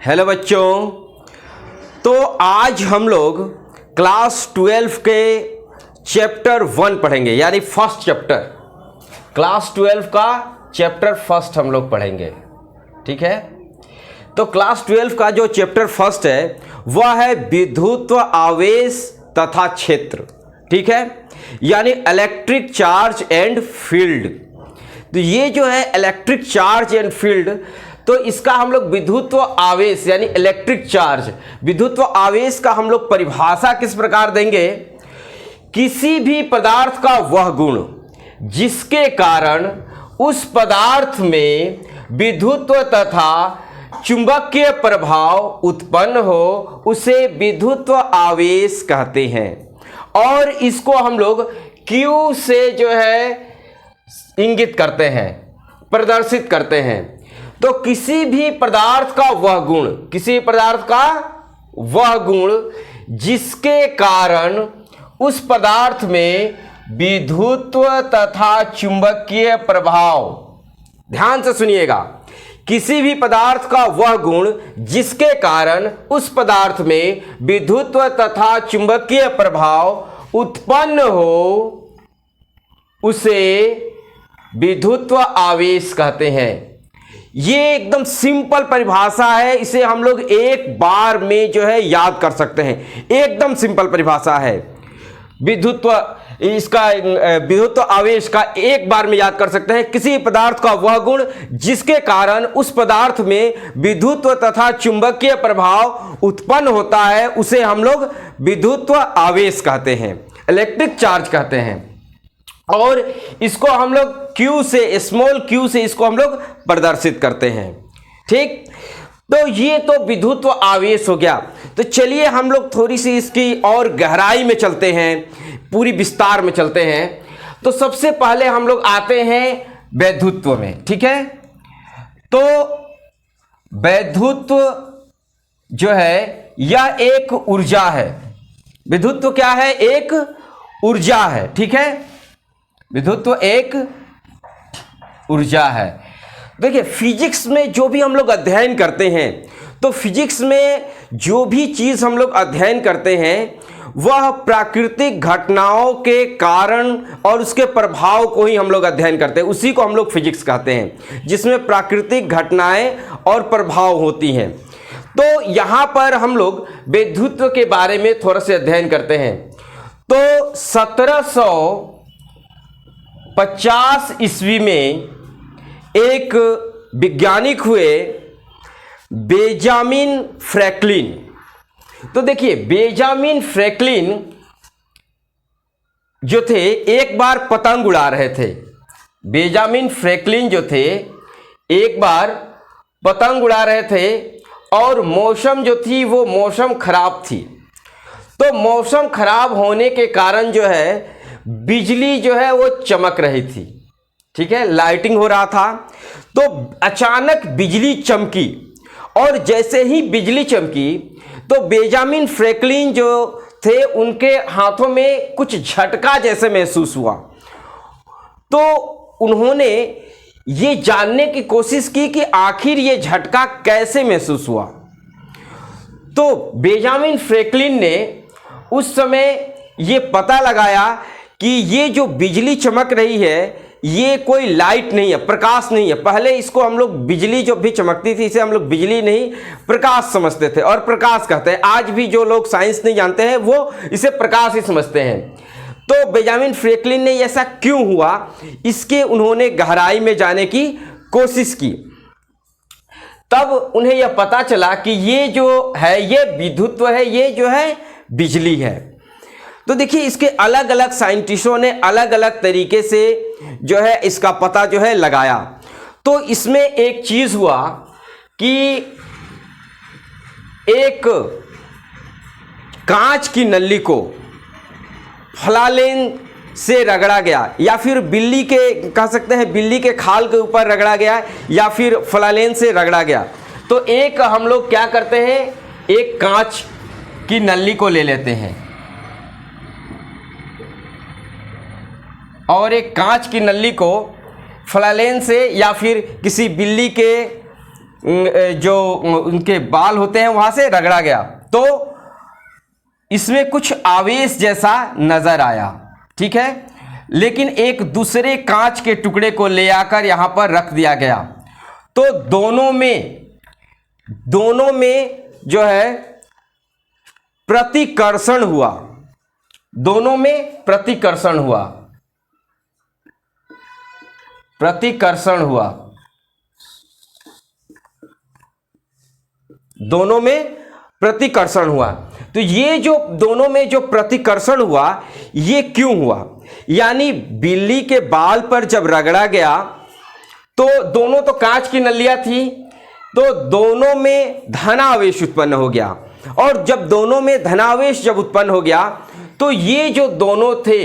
Hello बच्चों। तो आज हम लोग क्लास 12 के चैप्टर 1 पढ़ेंगे, यानी फर्स्ट चैप्टर। क्लास 12 का चैप्टर फर्स्ट हम लोग पढ़ेंगे, ठीक है। तो क्लास 12 का जो चैप्टर फर्स्ट है वह है विद्युत आवेश तथा क्षेत्र, ठीक है, यानी इलेक्ट्रिक चार्ज एंड फील्ड। तो ये जो है इलेक्ट्रिक चार्ज एंड फील्ड, तो इसका हम लोग विद्युत आवेश यानी इलेक्ट्रिक चार्ज, विद्युत आवेश का हम लोग परिभाषा किस प्रकार देंगे। किसी भी पदार्थ का वह गुण जिसके कारण उस पदार्थ में विद्युत तथा चुंबकीय प्रभाव उत्पन्न हो उसे विद्युत आवेश कहते हैं। और इसको हम लोग Q से जो है इंगित करते हैं, प्रदर्शित करते हैं। तो किसी भी पदार्थ का वह गुण, किसी पदार्थ का वह गुण जिसके कारण उस पदार्थ में विद्युत तथा चुंबकीय प्रभाव, ध्यान से सुनिएगा, किसी भी पदार्थ का वह गुण जिसके कारण उस पदार्थ में विद्युत तथा चुंबकीय प्रभाव उत्पन्न हो उसे विद्युत आवेश कहते हैं। ये एकदम सिंपल परिभाषा है, इसे हम लोग एक बार में जो है याद कर सकते हैं। एकदम सिंपल परिभाषा है विद्युत आवेश का, एक बार में याद कर सकते हैं। किसी पदार्थ का वह गुण जिसके कारण उस पदार्थ में विद्युत तथा चुंबकीय प्रभाव उत्पन्न होता है उसे हम लोग विद्युत आवेश कहते हैं, इलेक्ट्रिक चार्ज कहते हैं। और इसको हम लोग Q से, स्मॉल q से इसको हम लोग प्रदर्शित करते हैं, ठीक। तो ये तो विद्युत आवेश हो गया। तो चलिए हम लोग थोड़ी सी इसकी और गहराई में चलते हैं, पूरी विस्तार में चलते हैं। तो सबसे पहले हम लोग आते हैं वैद्युत्व में, ठीक है। तो वैद्युत्व जो है यह एक ऊर्जा है। विद्युत्व क्या है? एक ऊर्जा है, ठीक है। विद्युत्व एक ऊर्जा है। देखिए फिजिक्स में जो भी हम लोग अध्ययन करते हैं, तो फिजिक्स में जो भी चीज हम लोग अध्ययन करते हैं वह प्राकृतिक घटनाओं के कारण और उसके प्रभाव को ही हम लोग अध्ययन करते हैं, उसी को हम लोग फिजिक्स कहते हैं, जिसमें प्राकृतिक घटनाएं और प्रभाव होती हैं। तो यहां पर हम लोग विद्युत्व के बारे में थोड़ा सा अध्ययन करते हैं। तो 1750 ईस्वी में एक वैज्ञानिक हुए बेंजामिन फ्रैंकलिन। तो देखिए बेंजामिन फ्रैंकलिन जो थे एक बार पतंग उड़ा रहे थे। बेंजामिन फ्रैंकलिन जो थे एक बार पतंग उड़ा रहे थे और मौसम जो थी वो मौसम खराब थी। तो मौसम खराब होने के कारण जो है बिजली जो है वो चमक रही थी, ठीक है, लाइटिंग हो रहा था। तो अचानक बिजली चमकी और जैसे ही बिजली चमकी तो बेंजामिन फ्रैंकलिन जो थे उनके हाथों में कुछ झटका जैसे महसूस हुआ। तो उन्होंने ये जानने की कोशिश की कि आखिर ये झटका कैसे महसूस हुआ। तो बेंजामिन फ्रैंकलिन ने उस समय ये पता लगाया कि ये जो बिजली चमक रही है ये कोई लाइट नहीं है, प्रकाश नहीं है। पहले इसको हम लोग बिजली जो भी चमकती थी इसे हम लोग बिजली नहीं प्रकाश समझते थे और प्रकाश कहते हैं। आज भी जो लोग साइंस नहीं जानते हैं वो इसे प्रकाश ही समझते हैं। तो बेंजामिन फ्रैंकलिन ने ऐसा क्यों हुआ इसके उन्होंने गहराई में जाने की कोशिश की। तब उन्हें यह पता चला कि ये जो है ये विद्युत्व है, ये जो है बिजली है। तो देखिए इसके अलग अलग साइंटिस्टों ने अलग अलग तरीके से जो है इसका पता जो है लगाया। तो इसमें एक चीज हुआ कि एक कांच की नली को फ्लालेन से रगड़ा गया, या फिर बिल्ली के कह सकते हैं बिल्ली के खाल के ऊपर रगड़ा गया, या फिर फ्लालेन से रगड़ा गया। तो एक हम लोग क्या करते हैं, एक कांच की नली को ले लेते हैं और एक कांच की नली को फ्लालेन से या फिर किसी बिल्ली के जो उनके बाल होते हैं वहां से रगड़ा गया, तो इसमें कुछ आवेश जैसा नजर आया, ठीक है। लेकिन एक दूसरे कांच के टुकड़े को ले आकर यहां पर रख दिया गया, तो दोनों में जो है प्रतिकर्षण हुआ, दोनों में प्रतिकर्षण हुआ, दोनों में प्रतिकर्षण हुआ। तो ये जो दोनों में जो प्रतिकर्षण हुआ, ये क्यों हुआ? यानी बिल्ली के बाल पर जब रगड़ा गया तो दोनों तो कांच की नलियां थी, तो दोनों में धनावेश उत्पन्न हो गया, और जब दोनों में धनावेश जब उत्पन्न हो गया तो ये जो दोनों थे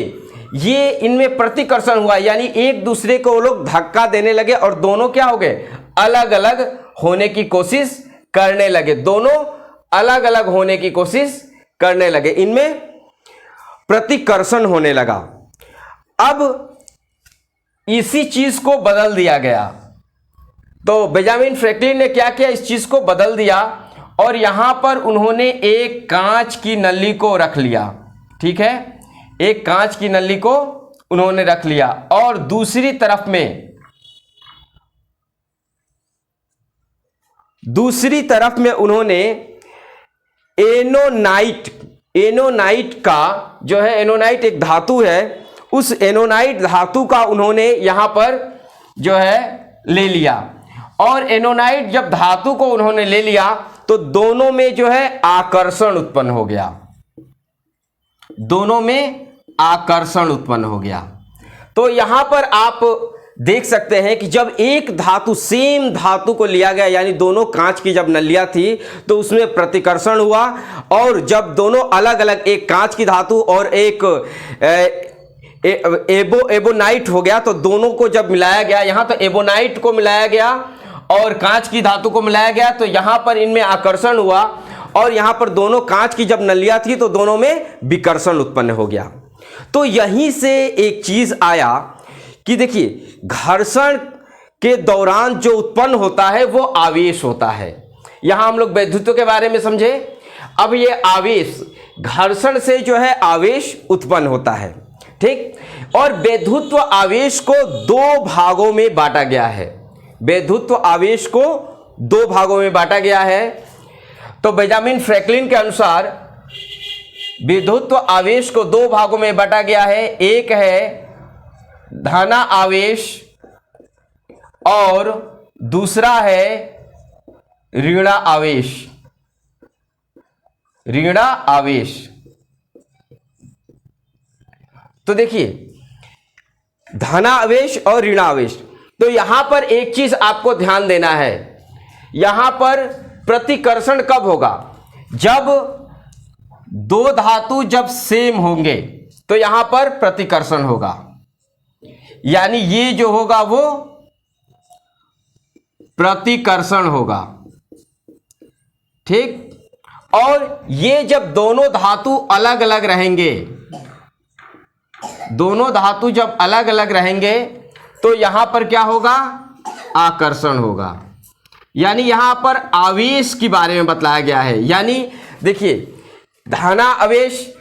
ये इनमें प्रतिकर्षण हुआ, यानी एक दूसरे को वो लोग धक्का देने लगे और दोनों क्या हो गए, अलग अलग होने की कोशिश करने लगे, दोनों अलग अलग होने की कोशिश करने लगे, इनमें प्रतिकर्षण होने लगा। अब इसी चीज को बदल दिया गया, तो बेंजामिन फ्रैंकलिन ने क्या किया, इस चीज को बदल दिया और यहां पर उन्होंने एक कांच की नली को रख लिया, ठीक है, एक कांच की नली को उन्होंने रख लिया, और दूसरी तरफ में उन्होंने एनोनाइट का जो है, एनोनाइट एक धातु है, उस एनोनाइट धातु का उन्होंने यहां पर जो है ले लिया, और एनोनाइट जब धातु को उन्होंने ले लिया तो दोनों में जो है आकर्षण उत्पन्न हो गया, दोनों में आकर्षण उत्पन्न हो गया। तो यहां पर आप देख सकते हैं कि जब एक धातु, सेम धातु को लिया गया, यानी दोनों कांच की जब नलियां थी तो उसमें प्रतिकर्षण हुआ, और जब दोनों अलग अलग, एक कांच की धातु और एक एबोनाइट हो गया, तो दोनों को जब मिलाया गया, यहां तो एबोनाइट को मिलाया गया और कांच की धातु को मिलाया गया, तो यहां पर इनमें आकर्षण हुआ, और यहां पर दोनों कांच की जब नलियां थी तो दोनों में विकर्षण उत्पन्न हो गया। तो यहीं से एक चीज आया कि देखिए, घर्षण के दौरान जो उत्पन्न होता है वो आवेश होता है। यहां हम लोग वैद्युत्व के बारे में समझे। अब ये आवेश, घर्षण से जो है आवेश उत्पन्न होता है, ठीक, और वैद्युत्व आवेश को दो भागों में बांटा गया है, वैद्युत्व आवेश को दो भागों में बांटा गया है। तो बेंजामिन फ्रैंकलिन के अनुसार विद्युत्व आवेश को दो भागों में बांटा गया है, एक है धना आवेश और दूसरा है ऋण आवेश, ऋण आवेश। तो देखिए, धनावेश और ऋणावेश, तो यहां पर एक चीज आपको ध्यान देना है, यहां पर प्रतिकर्षण कब होगा, जब दो धातु जब सेम होंगे तो यहां पर प्रतिकर्षण होगा, यानी ये जो होगा वो प्रतिकर्षण होगा, ठीक। और ये जब दोनों धातु अलग अलग रहेंगे, दोनों धातु जब अलग अलग रहेंगे तो यहां पर क्या होगा, आकर्षण होगा, यानी यहां पर आवेश के बारे में बतलाया गया है। यानी देखिए, धना आवेश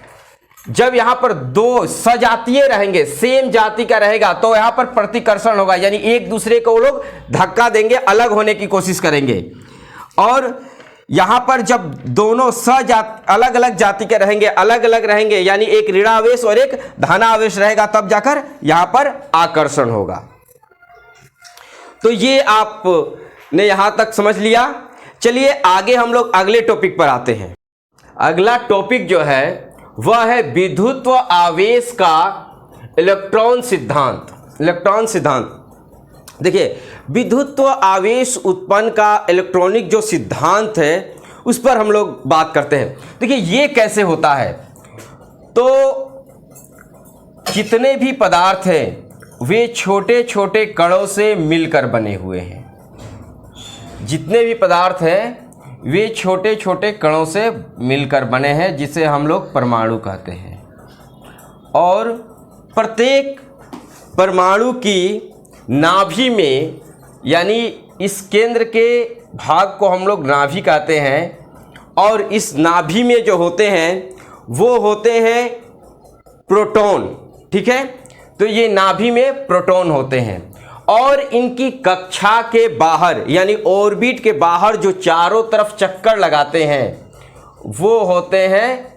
जब यहां पर दो सजातीय रहेंगे, सेम जाति का रहेगा, तो यहां पर प्रतिकर्षण होगा, यानी एक दूसरे को वो लोग धक्का देंगे, अलग होने की कोशिश करेंगे। और यहां पर जब दोनों अलग अलग जाति के रहेंगे, अलग अलग रहेंगे, यानी एक ऋणावेश और एक धनावेश रहेगा, तब जाकर यहां पर आकर्षण होगा। तो ये आपने यहां तक समझ लिया। चलिए आगे हम लोग अगले टॉपिक पर आते हैं। अगला टॉपिक जो है वह है विद्युत्व आवेश का इलेक्ट्रॉन सिद्धांत। इलेक्ट्रॉन सिद्धांत, देखिए, विद्युत्व आवेश उत्पन्न का इलेक्ट्रॉनिक जो सिद्धांत है उस पर हम लोग बात करते हैं। देखिए, ये कैसे होता है, तो जितने भी पदार्थ हैं वे छोटे छोटे कणों से मिलकर बने हुए हैं। जितने भी पदार्थ हैं वे छोटे छोटे कणों से मिलकर बने हैं, जिसे हम लोग परमाणु कहते हैं। और प्रत्येक परमाणु की नाभि में, यानी इस केंद्र के भाग को हम लोग नाभि कहते हैं और इस नाभि में जो होते हैं वो होते हैं प्रोटॉन। ठीक है, तो ये नाभि में प्रोटॉन होते हैं और इनकी कक्षा के बाहर यानी ऑर्बिट के बाहर जो चारों तरफ चक्कर लगाते हैं वो होते हैं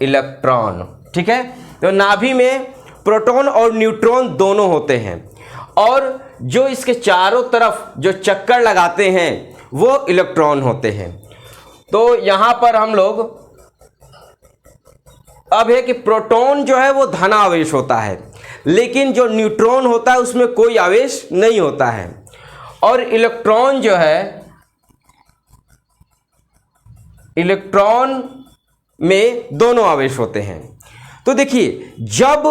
इलेक्ट्रॉन। ठीक है, तो नाभि में प्रोटॉन और न्यूट्रॉन दोनों होते हैं और जो इसके चारों तरफ जो चक्कर लगाते हैं वो इलेक्ट्रॉन होते हैं। तो यहां पर हम लोग अब है कि प्रोटॉन जो है वो धनावेश होता है, लेकिन जो न्यूट्रॉन होता है उसमें कोई आवेश नहीं होता है और इलेक्ट्रॉन जो है, इलेक्ट्रॉन में दोनों आवेश होते हैं। तो देखिए, जब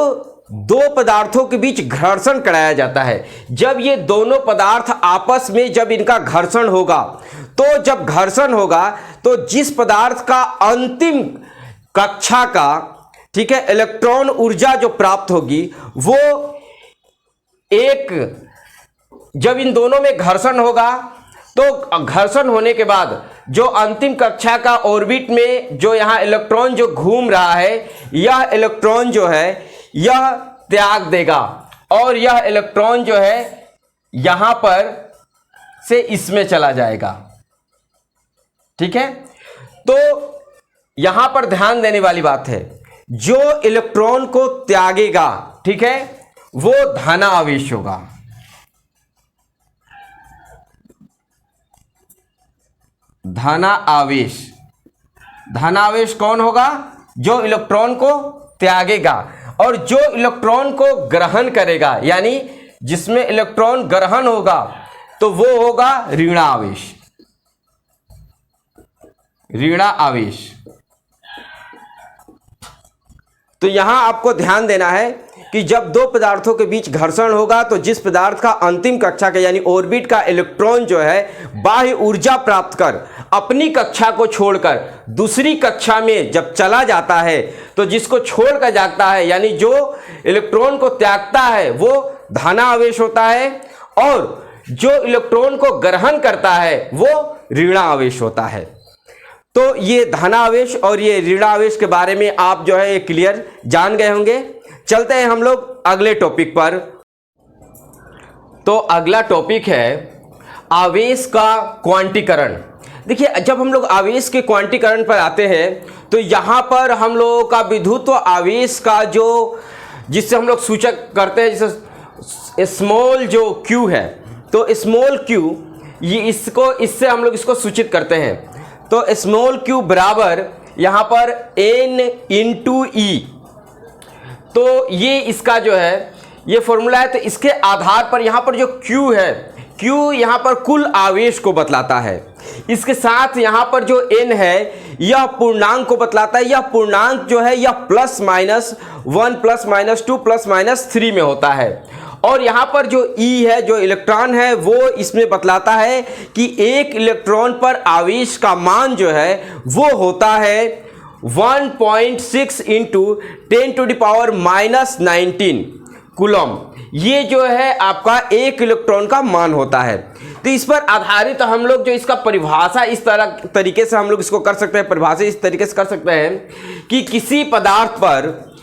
दो पदार्थों के बीच घर्षण कराया जाता है, जब ये दोनों पदार्थ आपस में जब इनका घर्षण होगा, तो जब घर्षण होगा तो जिस पदार्थ का अंतिम कक्षा का, ठीक है, इलेक्ट्रॉन ऊर्जा जो प्राप्त होगी वो एक, जब इन दोनों में घर्षण होगा तो घर्षण होने के बाद जो अंतिम कक्षा का ऑर्बिट में जो यहाँ इलेक्ट्रॉन जो घूम रहा है, यह इलेक्ट्रॉन जो है यह त्याग देगा और यह इलेक्ट्रॉन जो है यहां पर से इसमें चला जाएगा। ठीक है, तो यहां पर ध्यान देने वाली बात है, जो इलेक्ट्रॉन को त्यागेगा, ठीक है, वो धनावेश होगा। धनावेश, धनावेश कौन होगा? जो इलेक्ट्रॉन को त्यागेगा और जो इलेक्ट्रॉन को ग्रहण करेगा, यानी जिसमें इलेक्ट्रॉन ग्रहण होगा तो वो होगा ऋणावेश। ऋणावेश। तो यहां आपको ध्यान देना है कि जब दो पदार्थों के बीच घर्षण होगा तो जिस पदार्थ का अंतिम कक्षा का यानी ऑर्बिट का इलेक्ट्रॉन जो है बाह्य ऊर्जा प्राप्त कर अपनी कक्षा को छोड़कर दूसरी कक्षा में जब चला जाता है, तो जिसको छोड़कर जाता है यानी जो इलेक्ट्रॉन को त्यागता है वो धनावेश होता है और जो इलेक्ट्रॉन को ग्रहण करता है वो ऋणावेश होता है। तो ये धनावेश और ये ऋणावेश के बारे में आप जो है क्लियर जान गए होंगे। चलते हैं हम लोग अगले टॉपिक पर। तो अगला टॉपिक है आवेश का क्वांटीकरण। देखिए, जब हम लोग आवेश के क्वांटीकरण पर आते हैं तो यहाँ पर हम लोगों का विद्युत आवेश का जो, जिससे हम लोग सूचक करते हैं, जैसे स्मॉल जो q है, तो स्मॉल q ये इसको, इससे हम लोग इसको सूचित करते हैं। तो स्मॉल q बराबर यहाँ पर n इंटू ई। तो ये इसका जो है ये फॉर्मूला है। तो इसके आधार पर यहाँ पर जो Q है, Q यहाँ पर कुल आवेश को बतलाता है। इसके साथ यहाँ पर जो N है यह पूर्णांक को बतलाता है। यह पूर्णांक जो है यह plus minus 1 plus minus 2 plus minus 3 में होता है। और यहाँ पर जो E है, जो इलेक्ट्रॉन है, वो इसमें बतलाता है कि एक इलेक्ट्रॉन पर आवेश का मान जो है वो होता है 1.6 इंटू 10⁻⁻19 कूलम। ये जो है आपका एक इलेक्ट्रॉन का मान होता है। तो इस पर आधारित हम लोग जो इसका परिभाषा इस तरीके से हम लोग इसको कर सकते हैं, परिभाषा इस तरीके से कर सकते हैं कि किसी पदार्थ पर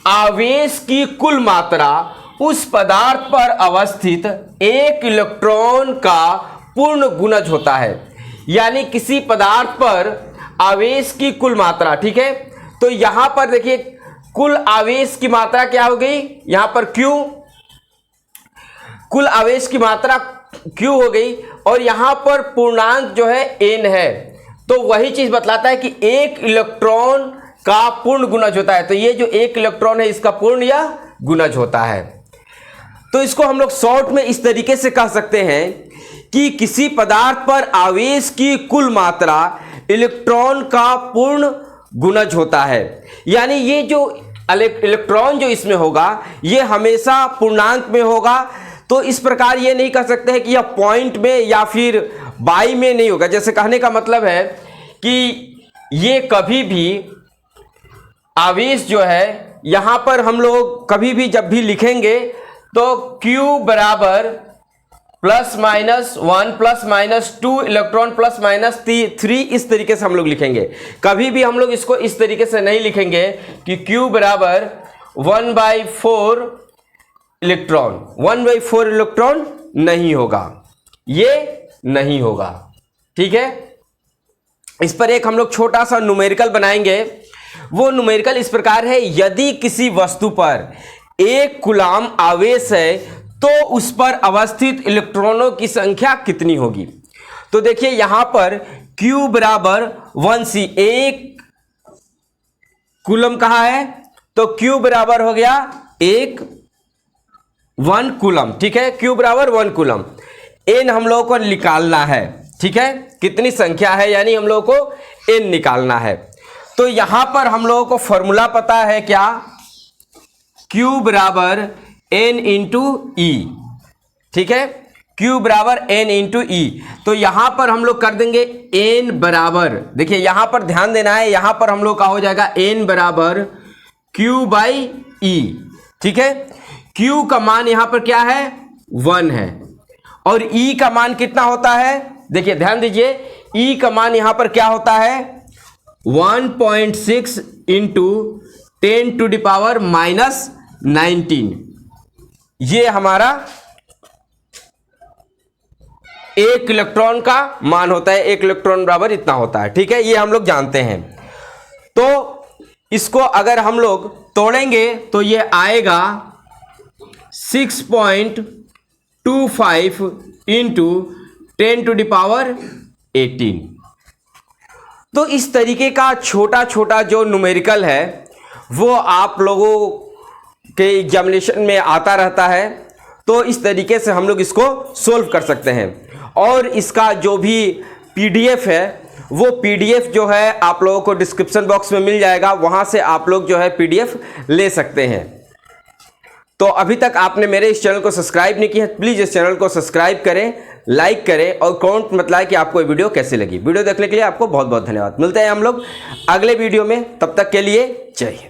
आवेश की कुल मात्रा उस पदार्थ पर अवस्थित एक इलेक्ट्रॉन का पूर्ण गुणज होता है। यानी किसी पदार्थ पर आवेश की कुल मात्रा, ठीक है, तो यहां पर देखिए कुल आवेश की मात्रा क्या हो गई, यहां पर Q, कुल आवेश की मात्रा Q हो गई और यहां पर पूर्णांक जो है N है। तो वही चीज बतलाता है कि एक इलेक्ट्रॉन का पूर्ण गुणज होता है। तो ये जो एक इलेक्ट्रॉन है इसका पूर्ण या गुणज होता है। तो इसको हम लोग शॉर्ट में इस तरीके से कह सकते हैं कि किसी पदार्थ पर आवेश की कुल मात्रा इलेक्ट्रॉन का पूर्ण गुणज होता है। यानी ये जो इलेक्ट्रॉन जो इसमें होगा ये हमेशा पूर्णांक में होगा। तो इस प्रकार ये नहीं कह सकते हैं कि यह पॉइंट में या फिर बाई में नहीं होगा। जैसे कहने का मतलब है कि ये कभी भी आवेश जो है यहां पर हम लोग कभी भी जब भी लिखेंगे तो Q बराबर +-1 +-2 इलेक्ट्रॉन +-3, इस तरीके से हम लोग लिखेंगे। कभी भी हम लोग इसको इस तरीके से नहीं लिखेंगे कि Q बराबर 1/4 इलेक्ट्रॉन। 1/4 इलेक्ट्रॉन नहीं होगा, ये नहीं होगा। ठीक है, इस पर एक हम लोग छोटा सा न्यूमेरिकल बनाएंगे। वो न्यूमेरिकल इस प्रकार है, यदि किसी वस्तु पर 1 कूलाम आवेश है तो उस पर अवस्थित इलेक्ट्रॉनों की संख्या कितनी होगी। तो देखिए यहां पर Q बराबर 1C, 1 कूलम कहां है, तो Q बराबर हो गया 1 कूलम। ठीक है, Q बराबर 1 कूलम। N हम लोगों को निकालना है। ठीक है, कितनी संख्या है यानी हम लोगों को N निकालना है। तो यहां पर हम लोगों को फॉर्मूला पता है क्या, Q बराबर N इंटू ई। ठीक है, Q बराबर N इंटू ई। तो यहां पर हम लोग कर देंगे N बराबर, देखिए यहां पर ध्यान देना है, यहां पर हम लोग का हो जाएगा N बराबर Q बाई ई। ठीक है, Q का मान यहां पर क्या है, 1 है, और E का मान कितना होता है, देखिए ध्यान दीजिए, E का मान यहां पर क्या होता है 1.6 इंटू 10⁻⁻19। ये हमारा 1 इलेक्ट्रॉन का मान होता है, 1 इलेक्ट्रॉन बराबर इतना होता है। ठीक है, ये हम लोग जानते हैं। तो इसको अगर हम लोग तोड़ेंगे तो ये आएगा 6.25 इंटू 10⁻18। तो इस तरीके का छोटा छोटा जो न्यूमेरिकल है वो आप लोगों के एग्जामिनेशन में आता रहता है। तो इस तरीके से हम लोग इसको सोल्व कर सकते हैं। और इसका जो भी पीडीएफ है वो पीडीएफ जो है आप लोगों को डिस्क्रिप्शन बॉक्स में मिल जाएगा, वहां से आप लोग जो है पीडीएफ ले सकते हैं। तो अभी तक आपने मेरे इस चैनल को सब्सक्राइब नहीं किया है, प्लीज़ इस चैनल को सब्सक्राइब करें, लाइक करें और कमेंट मत लाएं कि आपको ये वीडियो कैसी लगी। वीडियो देखने के लिए आपको बहुत बहुत धन्यवाद। मिलते हैं हम लोग अगले वीडियो में, तब तक के लिए जय हिंद।